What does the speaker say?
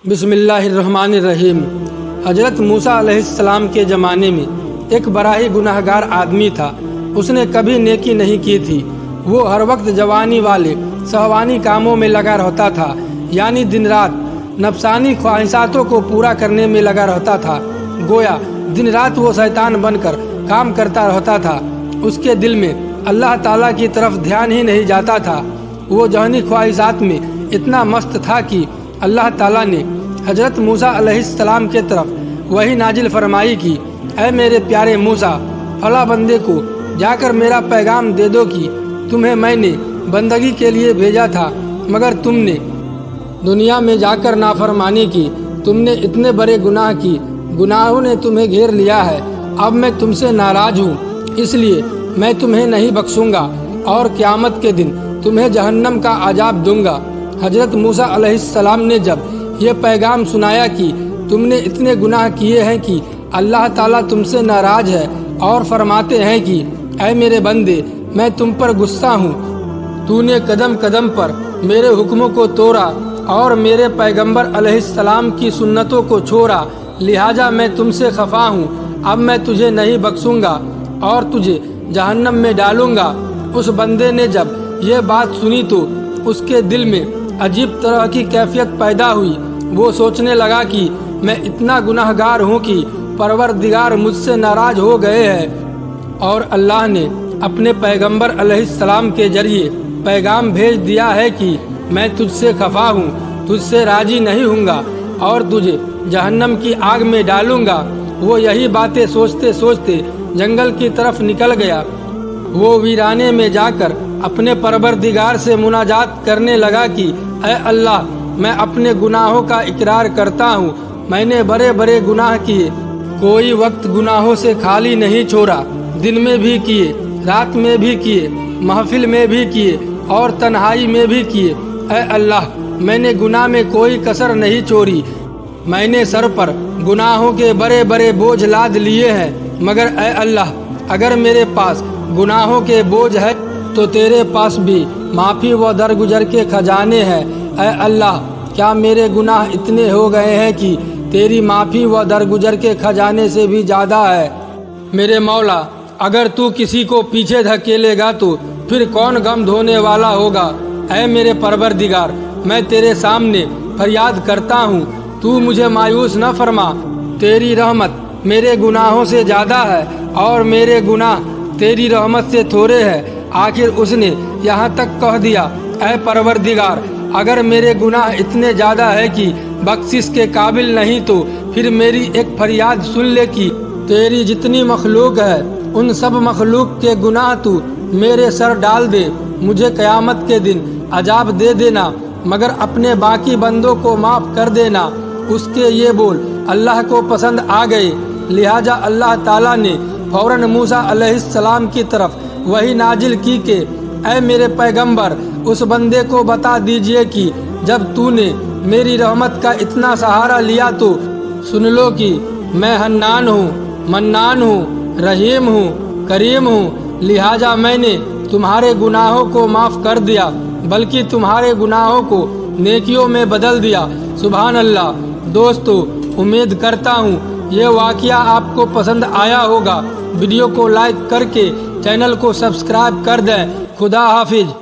بسم اللہ الرحمن الرحیم۔ حضرت موسیٰ علیہ السلام کے زمانے میں ایک بڑا ہی گناہگار آدمی تھا۔ اس نے کبھی نیکی نہیں کی تھی۔ وہ ہر وقت جوانی والے شہوانی کاموں میں لگا رہتا تھا، یعنی دن رات نفسانی خواہشاتوں کو پورا کرنے میں لگا رہتا تھا۔ گویا دن رات وہ شیطان بن کر کام کرتا رہتا تھا۔ اس کے دل میں اللہ تعالیٰ کی طرف دھیان ہی نہیں جاتا تھا۔ وہ ذہنی خواہشات میں اتنا مست تھا کہ اللہ تعالیٰ نے حضرت موسیٰ علیہ السلام کے طرف وحی نازل فرمائی کہ اے میرے پیارے موسیٰ، فلاں بندے کو جا کر میرا پیغام دے دو کہ تمہیں میں نے بندگی کے لیے بھیجا تھا، مگر تم نے دنیا میں جا کر نافرمانی کی۔ تم نے اتنے بڑے گناہ کی، گناہوں نے تمہیں گھیر لیا ہے۔ اب میں تم سے ناراض ہوں، اس لیے میں تمہیں نہیں بخشوں گا اور قیامت کے دن تمہیں جہنم کا عذاب دوں گا۔ حضرت موسیٰ علیہ السلام نے جب یہ پیغام سنایا کہ تم نے اتنے گناہ کیے ہیں کہ اللہ تعالیٰ تم سے ناراض ہے اور فرماتے ہیں کہ اے میرے بندے، میں تم پر غصہ ہوں، تو نے قدم قدم پر میرے حکموں کو توڑا اور میرے پیغمبر علیہ السلام کی سنتوں کو چھوڑا، لہٰذا میں تم سے خفا ہوں۔ اب میں تجھے نہیں بخشوں گا اور تجھے جہنم میں ڈالوں گا۔ اس بندے نے جب یہ بات سنی تو اس کے دل میں عجیب طرح کی کیفیت پیدا ہوئی۔ وہ سوچنے لگا کہ میں اتنا گناہگار ہوں کہ پروردگار مجھ سے ناراض ہو گئے ہیں، اور اللہ نے اپنے پیغمبر علیہ السلام کے ذریعے پیغام بھیج دیا ہے کہ میں تجھ سے خفا ہوں، تجھ سے راضی نہیں ہوں گا اور تجھے جہنم کی آگ میں ڈالوں گا۔ وہ یہی باتیں سوچتے سوچتے جنگل کی طرف نکل گیا۔ وہ ویرانے میں جا کر اپنے پروردگار سے مناجات کرنے لگا کہ اے اللہ، میں اپنے گناہوں کا اقرار کرتا ہوں، میں نے بڑے بڑے گناہ کیے، کوئی وقت گناہوں سے خالی نہیں چھوڑا، دن میں بھی کیے، رات میں بھی کیے، محفل میں بھی کیے اور تنہائی میں بھی کیے۔ اے اللہ، میں نے گناہ میں کوئی کسر نہیں چھوڑی۔ میں نے سر پر گناہوں کے بڑے بڑے بوجھ لاد لیے ہیں، مگر اے اللہ، اگر میرے پاس گناہوں کے بوجھ ہے تو تیرے پاس بھی معافی و درگزر کے خزانے ہیں۔ اے اللہ، کیا میرے گناہ اتنے ہو گئے ہیں کہ تیری معافی و درگزر کے خزانے سے بھی زیادہ ہے؟ میرے مولا، اگر تو کسی کو پیچھے دھکیلے گا تو پھر کون غم دھونے والا ہوگا؟ اے میرے پروردگار، میں تیرے سامنے فریاد کرتا ہوں، تو مجھے مایوس نہ فرما۔ تیری رحمت میرے گناہوں سے زیادہ ہے اور میرے گناہ تیری رحمت سے تھوڑے ہیں۔ آخر اس نے یہاں تک کہہ دیا، اے پروردگار، اگر میرے گناہ اتنے زیادہ ہے کہ بخشش کے قابل نہیں تو پھر میری ایک فریاد سن لے کہ تیری جتنی مخلوق ہے ان سب مخلوق کے گناہ تو میرے سر ڈال دے، مجھے قیامت کے دن عذاب دے دینا، مگر اپنے باقی بندوں کو معاف کر دینا۔ اس کے یہ بول اللہ کو پسند آ گئے، لہٰذا اللہ تعالیٰ نے فوراً موسیٰ علیہ السلام کی طرف وحی نازل کی کہ اے میرے پیغمبر، اس بندے کو بتا دیجئے کہ جب تو نے میری رحمت کا اتنا سہارا لیا تو سن لو کہ میں حنان ہوں، منان ہوں، رحیم ہوں، کریم ہوں، لہٰذا میں نے تمہارے گناہوں کو معاف کر دیا، بلکہ تمہارے گناہوں کو نیکیوں میں بدل دیا۔ سبحان اللہ۔ دوستو، امید کرتا ہوں یہ واقعہ آپ کو پسند آیا ہوگا۔ ویڈیو کو لائک کر کے چینل کو سبسکرائب کر دیں۔ خدا حافظ۔